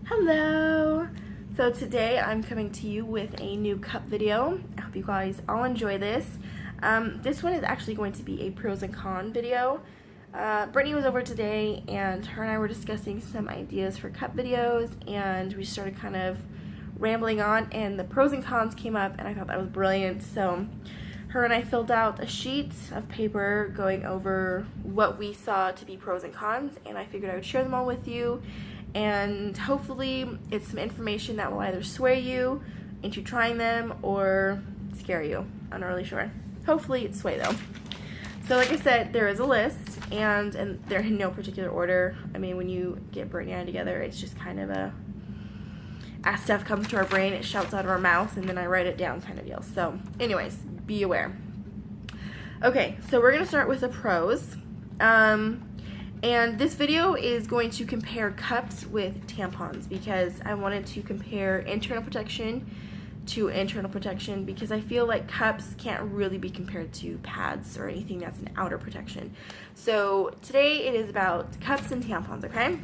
Hello! So today I'm coming to you with a new cup video. I hope you guys all enjoy this. This one is actually going to be a pros and cons video. Brittany was over today and her and I were discussing some ideas for cup videos, and we started kind of rambling on and the pros and cons came up and I thought that was brilliant. So her and I filled out a sheet of paper going over what we saw to be pros and cons, and I figured I would share them all with you. And hopefully it's some information that will either sway you into trying them or scare you. I'm not really sure. Hopefully it's sway though. So like I said, there is a list, and they're in no particular order. I mean, when you get Brittany and I together, it's just kind of as stuff comes to our brain, it shouts out of our mouth, and then I write it down kind of deal. So anyways, be aware. Okay, so we're going to start with the pros. And this video is going to compare cups with tampons because I wanted to compare internal protection to internal protection, because I feel like cups can't really be compared to pads or anything that's an outer protection. So today it is about cups and tampons, okay?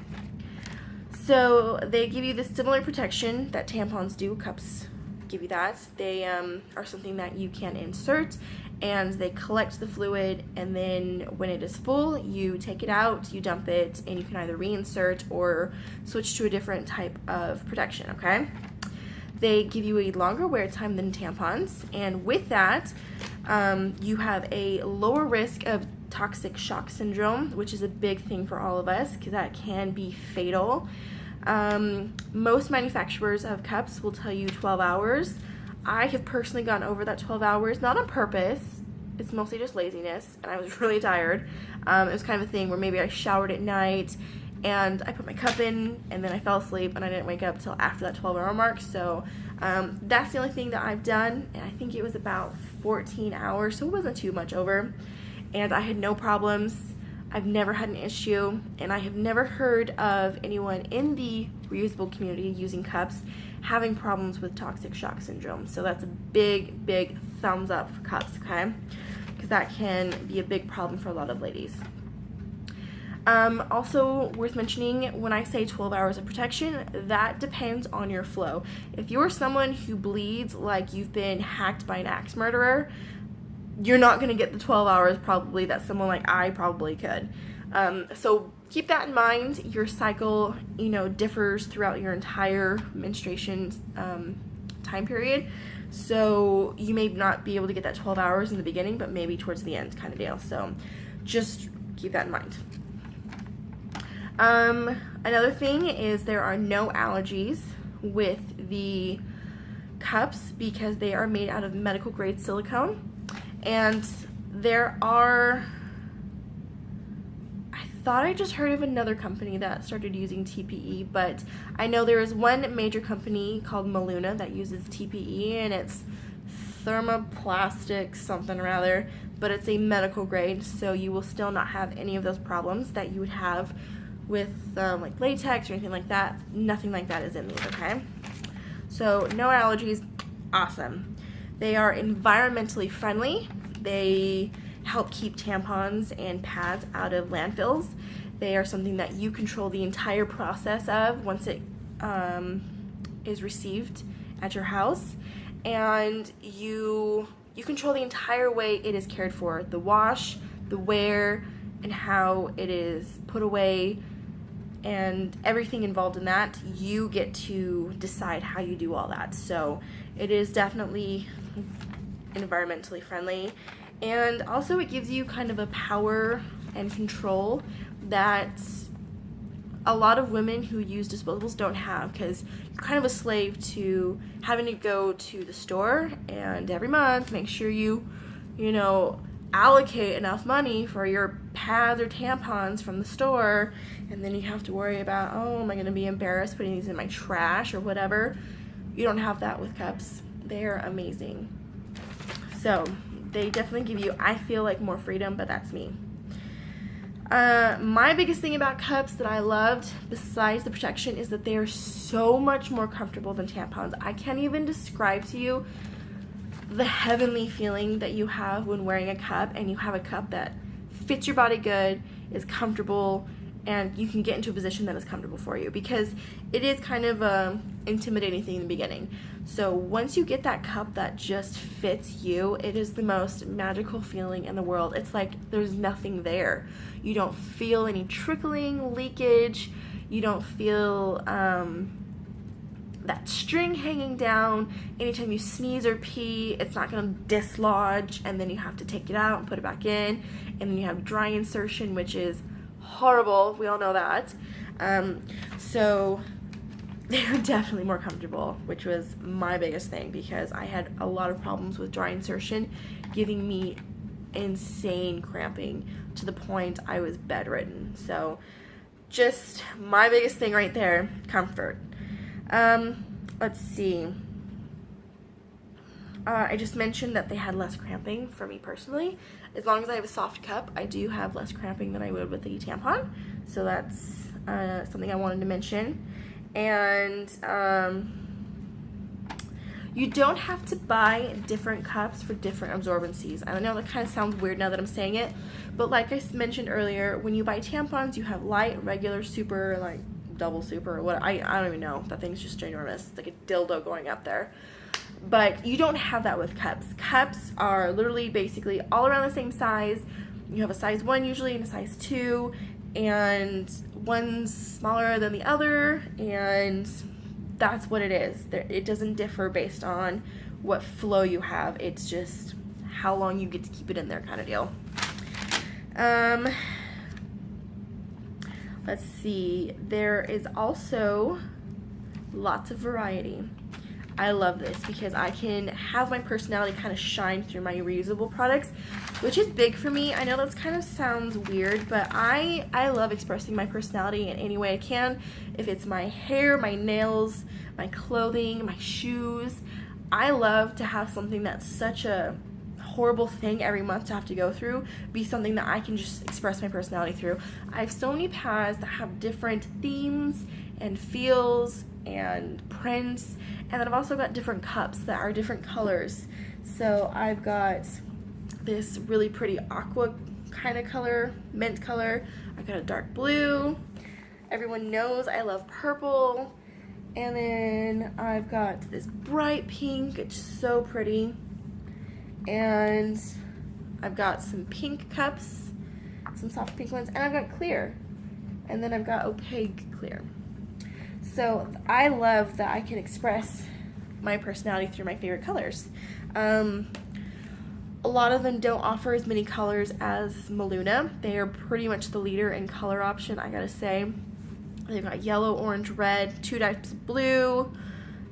So they give you the similar protection that tampons do. Cups give you that. They are something that you can insert, and they collect the fluid, and then when it is full, you take it out, you dump it, and you can either reinsert or switch to a different type of protection, okay? They give you a longer wear time than tampons, and with that, you have a lower risk of toxic shock syndrome, which is a big thing for all of us because that can be fatal. Most manufacturers of cups will tell you 12 hours. I have personally gone over that 12 hours, not on purpose. It's mostly just laziness, and I was really tired. It was kind of a thing where maybe I showered at night, and I put my cup in, and then I fell asleep, and I didn't wake up till after that 12-hour mark. So that's the only thing that I've done, and I think it was about 14 hours, so it wasn't too much over. And I had no problems. I've never had an issue, and I have never heard of anyone in the reusable community using cups having problems with toxic shock syndrome. So that's a big, big thumbs up for cups, okay? Because that can be a big problem for a lot of ladies. Also worth mentioning, when I say 12 hours of protection, that depends on your flow. If you're someone who bleeds like you've been hacked by an axe murderer, you're not going to get the 12 hours probably that someone like I probably could. So keep that in mind. Your cycle, differs throughout your entire menstruation time period. So you may not be able to get that 12 hours in the beginning, but maybe towards the end kind of deal. So just keep that in mind. Another thing is there are no allergies with the cups because they are made out of medical grade silicone. And there are, I thought I just heard of another company that started using TPE, but I know there is one major company called Maluna that uses TPE, and it's thermoplastic something or other, but it's a medical grade, so you will still not have any of those problems that you would have with like latex or anything like that. Nothing like that is in these, okay? So no allergies, awesome. They are environmentally friendly. They help keep tampons and pads out of landfills. They are something that you control the entire process of once it is received at your house. And you control the entire way it is cared for. The wash, the wear, and how it is put away, and everything involved in that. You get to decide how you do all that. So it is definitely environmentally friendly, and also it gives you kind of a power and control that a lot of women who use disposables don't have, because you're kind of a slave to having to go to the store and every month make sure you allocate enough money for your pads or tampons from the store, and then you have to worry about, oh, am I going to be embarrassed putting these in my trash or whatever. You don't have that with cups. They're amazing. So they definitely give you, I feel like, more freedom, but that's me. My biggest thing about cups that I loved, besides the protection, is that they are so much more comfortable than tampons. I can't even describe to you the heavenly feeling that you have when wearing a cup, and you have a cup that fits your body good, is comfortable, and you can get into a position that is comfortable for you, because it is kind of a intimidating thing in the beginning. So once you get that cup that just fits you, it is the most magical feeling in the world. It's like there's nothing there. You don't feel any trickling, leakage. You don't feel that string hanging down. Anytime you sneeze or pee, it's not going to dislodge, and then you have to take it out and put it back in. And then you have dry insertion, which is horrible. We all know that. So they're definitely more comfortable, which was my biggest thing, because I had a lot of problems with dry insertion giving me insane cramping to the point I was bedridden. So just my biggest thing right there, comfort. Let's see. I just mentioned that they had less cramping for me personally. As long as I have a soft cup, I do have less cramping than I would with a tampon. So that's something I wanted to mention. And you don't have to buy different cups for different absorbencies. I know that kind of sounds weird now that I'm saying it, but like I mentioned earlier, when you buy tampons, you have light, regular, super, like double super, or what, I don't even know. That thing's just ginormous. It's like a dildo going up there. But you don't have that with cups. Cups are literally basically all around the same size. You have a size 1 usually and a size 2, and one's smaller than the other, and that's what it is. It doesn't differ based on what flow you have. It's just how long you get to keep it in there kind of deal. Let's see. There is also lots of variety. I love this because I can have my personality kind of shine through my reusable products, which is big for me. I know that kind of sounds weird, but I love expressing my personality in any way I can. If it's my hair, my nails, my clothing, my shoes, I love to have something that's such a horrible thing every month to have to go through be something that I can just express my personality through. I have so many pads that have different themes and feels and prints, and then I've also got different cups that are different colors. So I've got this really pretty aqua kind of color, mint color. I've got a dark blue. Everyone knows I love purple. And then I've got this bright pink. It's so pretty. And I've got some pink cups, some soft pink ones, and I've got clear. And then I've got opaque clear. So I love that I can express my personality through my favorite colors. A lot of them don't offer as many colors as Maluna. They are pretty much the leader in color option, I gotta say. They've got yellow, orange, red, 2 types of blue.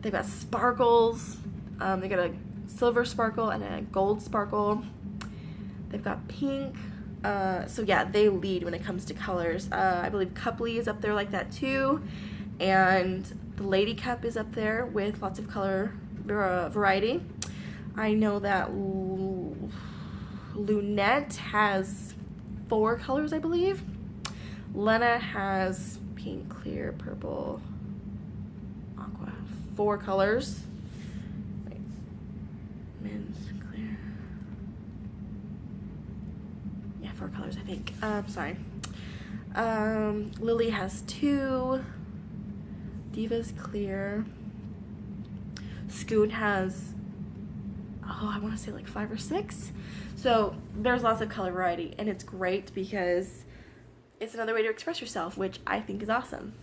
They've got sparkles. They got a silver sparkle and a gold sparkle. They've got pink. So yeah, they lead when it comes to colors. I believe Cupley is up there like that too. And the Lady Cup is up there with lots of color variety. I know that Lunette has 4 colors, I believe. Lena has pink, clear, purple, aqua. 4 colors. Wait. Mint, clear. Yeah, 4 colors, I think. Sorry. Lily has 2. Diva's clear. Scoot has, I want to say like 5 or 6. So there's lots of color variety, and it's great because it's another way to express yourself, which I think is awesome.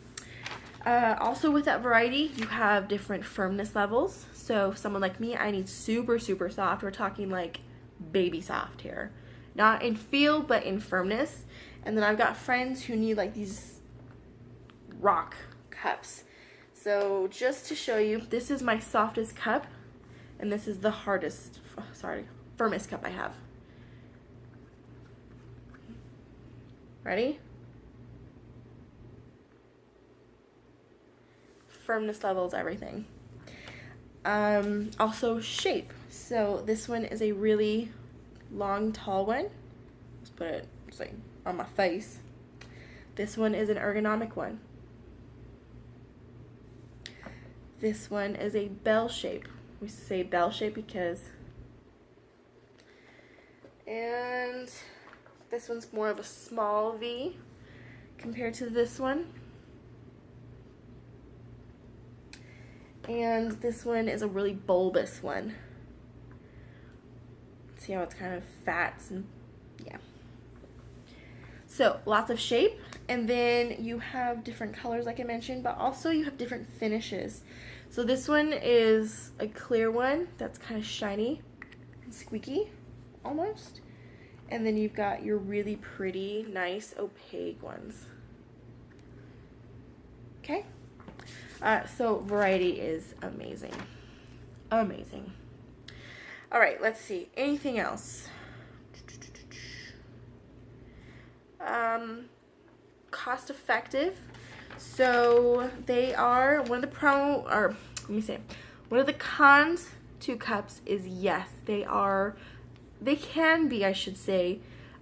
Also with that variety, you have different firmness levels. So someone like me, I need super, super soft. We're talking like baby soft here. Not in feel, but in firmness. And then I've got friends who need like these rock cups. So just to show you, this is my softest cup, and this is the firmest cup I have. Ready? Firmness levels, everything. Also shape. So this one is a really long, tall one. Let's put it like on my face. This one is an ergonomic one. This one is a bell shape. We say bell shape because, and this one's more of a small V. compared to this one. And this one is a really bulbous one. See how it's kind of fat and yeah. So lots of shape, and then you have different colors like I mentioned, but also you have different finishes. So this one is a clear one that's kind of shiny and squeaky almost. And then you've got your really pretty, nice, opaque ones. Okay? So variety is amazing. Amazing. All right, let's see. Anything else? Cost effective. So they are one of the one of the cons to cups is yes, they can be, I should say,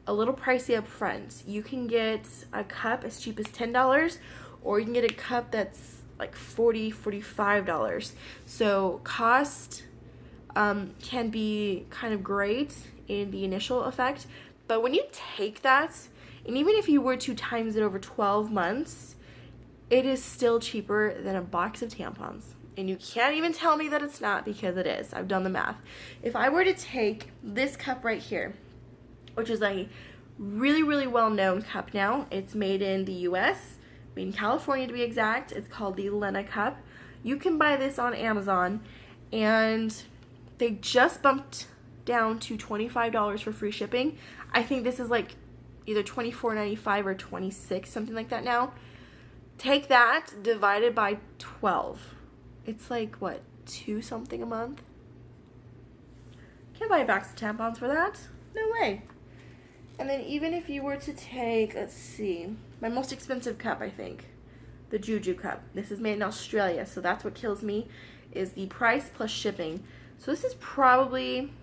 a little pricey up front. You can get a cup as cheap as $10, or you can get a cup that's like $40, $45. So cost can be kind of great in the initial effect, but when you take that, and even if you were to times it over 12 months, it is still cheaper than a box of tampons. And you can't even tell me that it's not, because it is. I've done the math. If I were to take this cup right here, which is a really, really well-known cup now. It's made in the US, made in California to be exact. It's called the Lena cup. You can buy this on Amazon, and they just bumped down to $25 for free shipping. I think this is like either $24.95 or $26, something like that now. Take that divided by 12. It's like, what, $2 something a month? Can't buy a box of tampons for that. No way. And then even if you were to take, let's see, my most expensive cup, I think, the Juju cup. This is made in Australia, so that's what kills me, is the price plus shipping. So this is probably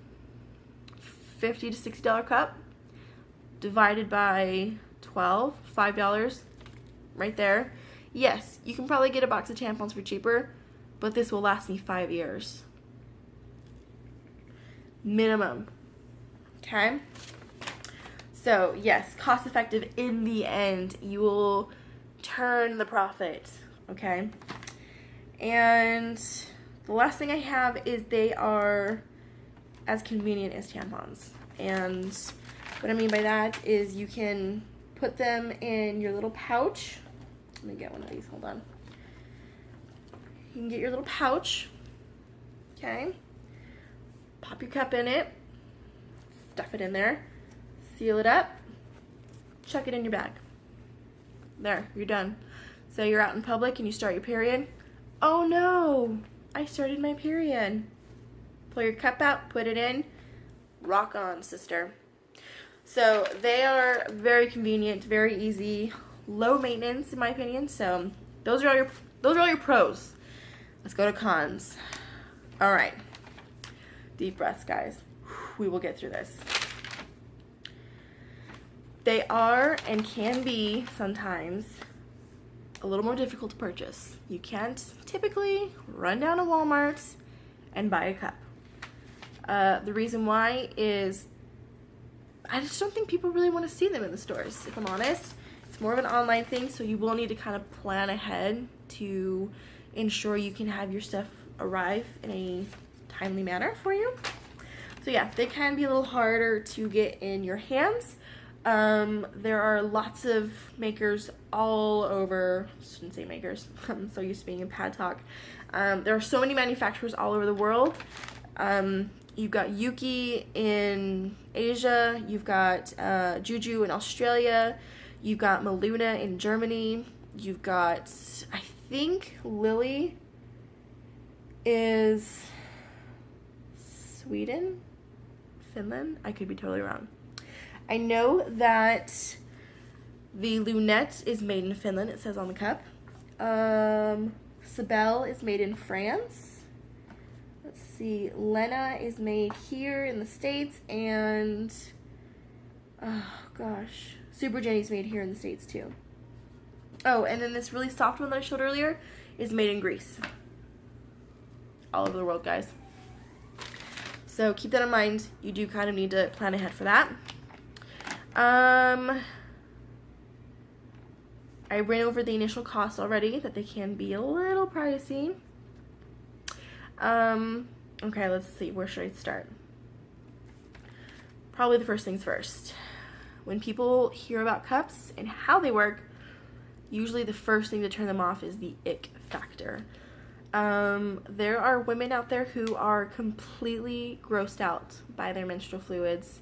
$50 to $60 cup divided by 12, $5 right there. Yes, you can probably get a box of tampons for cheaper, but this will last me 5 years. Minimum. Okay? So, yes, cost effective in the end. You will turn the profit. Okay? And the last thing I have is they are as convenient as tampons. And what I mean by that is you can put them in your little pouch. Let me get one of these, hold on. You can get your little pouch, okay? Pop your cup in it, stuff it in there, seal it up, chuck it in your bag. There, you're done. So you're out in public and you start your period. Oh no, I started my period. Pull your cup out, put it in, rock on, sister. So they are very convenient, very easy, low maintenance in my opinion. So those are all your pros. Let's go to cons. All right. Deep breaths, guys. We will get through this. They are and can be sometimes a little more difficult to purchase. You can't typically run down to Walmart and buy a cup. The reason why is I just don't think people really want to see them in the stores, if I'm honest. It's more of an online thing, so you will need to kind of plan ahead to ensure you can have your stuff arrive in a timely manner for you. So yeah, they can be a little harder to get in your hands. There are lots of makers all over, I shouldn't say makers, I'm so used to being in pad talk. There are so many manufacturers all over the world. You've got Yuki in Asia, you've got Juju in Australia, you've got Maluna in Germany, you've got, I think Lily is Sweden, Finland, I could be totally wrong. I know that the Lunette is made in Finland, it says on the cup. Sabelle is made in France. Let's see, Lena is made here in the States, and oh gosh, Super Jenny's made here in the States too. Oh, and then this really soft one that I showed earlier is made in Greece. All over the world, guys. So keep that in mind. You do kind of need to plan ahead for that. I ran over the initial cost already, that they can be a little pricey. Okay, let's see, where should I start? Probably the first things first. When people hear about cups and how they work, usually the first thing to turn them off is the ick factor. There are women out there who are completely grossed out by their menstrual fluids,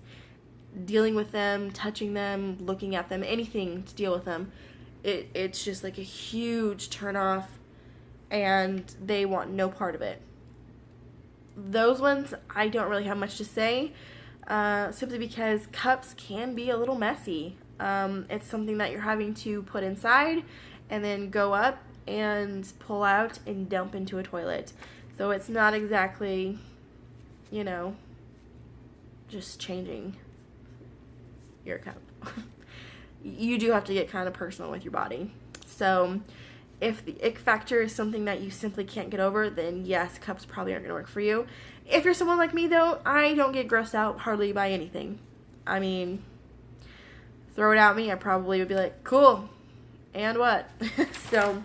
dealing with them, touching them, looking at them, anything to deal with them. It's just like a huge turnoff, and they want no part of it. Those ones, I don't really have much to say, simply because cups can be a little messy. It's something that you're having to put inside and then go up and pull out and dump into a toilet. So it's not exactly, you know, just changing your cup. You do have to get kind of personal with your body. So if the ick factor is something that you simply can't get over, then yes, cups probably aren't going to work for you. If you're someone like me, though, I don't get grossed out hardly by anything. I mean, throw it at me, I probably would be like, cool, and what? So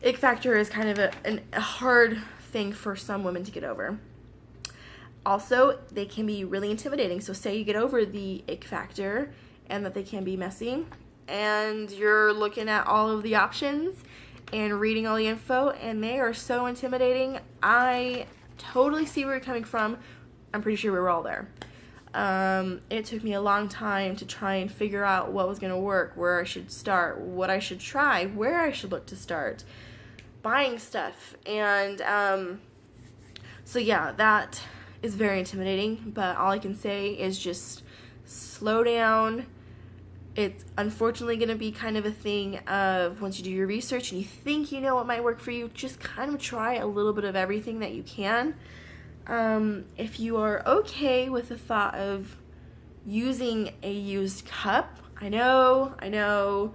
ick factor is kind of a hard thing for some women to get over. Also, they can be really intimidating. So say you get over the ick factor and that they can be messy, and you're looking at all of the options and reading all the info, and they are so intimidating. I totally see where you're coming from. I'm pretty sure we were all there. It took me a long time to try and figure out what was going to work, where I should start, what I should try, where I should look to start buying stuff. And so yeah, that is very intimidating, but all I can say is just slow down. It's unfortunately going to be kind of a thing of once you do your research and you think you know what might work for you, just kind of try a little bit of everything that you can. If you are okay with the thought of using a used cup, I know,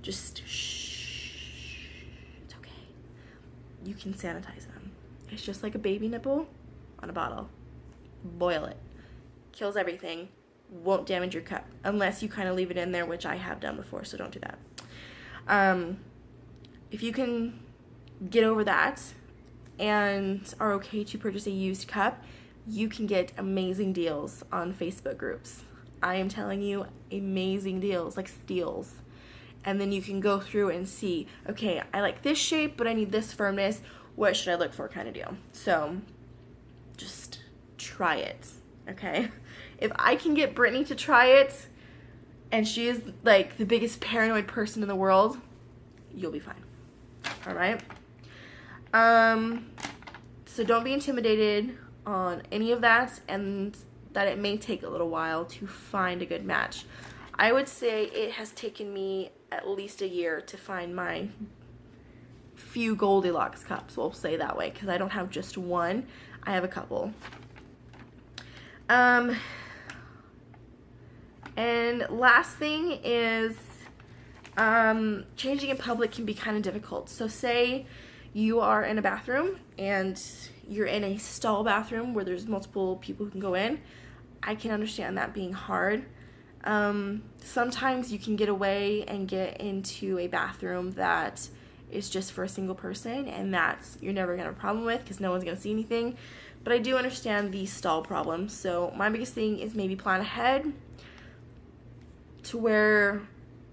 just shh, it's okay. You can sanitize them. It's just like a baby nipple on a bottle. Boil it. Kills everything. Won't damage your cup unless you kind of leave it in there, which I have done before, so don't do that. If you can get over that and are okay to purchase a used cup, you can get amazing deals on Facebook groups. I am telling you, amazing deals, like steals. And then you can go through and see, okay, I like this shape, but I need this firmness. What should I look for, kind of deal. So just try it, okay? If I can get Brittany to try it, and she is like the biggest paranoid person in the world, you'll be fine. All right? So don't be intimidated on any of that, and that it may take a little while to find a good match. I would say it has taken me at least a year to find my few Goldilocks cups, we'll say that way, because I don't have just one, I have a couple. And last thing is, changing in public can be kind of difficult. So say you are in a bathroom and you're in a stall bathroom where there's multiple people who can go in. I can understand that being hard. Sometimes you can get away and get into a bathroom that is just for a single person, and that's you're never gonna have a problem with because no one's gonna see anything. But I do understand the stall problem. So my biggest thing is maybe plan ahead to where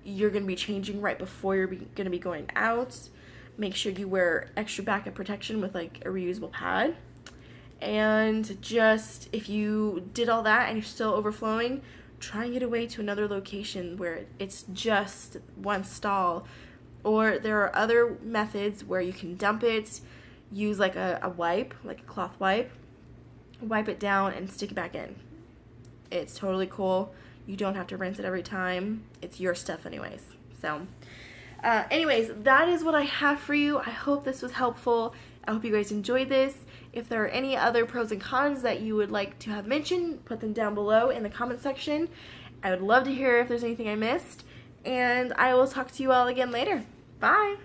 you're going to be changing right before you're going to be going out. Make sure you wear extra backup protection with like a reusable pad. And just, if you did all that and you're still overflowing, try and get away to another location where it's just one stall. Or there are other methods where you can dump it, use like a wipe, like a cloth wipe, wipe it down and stick it back in. It's totally cool. You don't have to rinse it every time. It's your stuff anyways. So anyways, that is what I have for you. I hope this was helpful. I hope you guys enjoyed this. If there are any other pros and cons that you would like to have mentioned, put them down below in the comment section. I would love to hear if there's anything I missed. And I will talk to you all again later. Bye!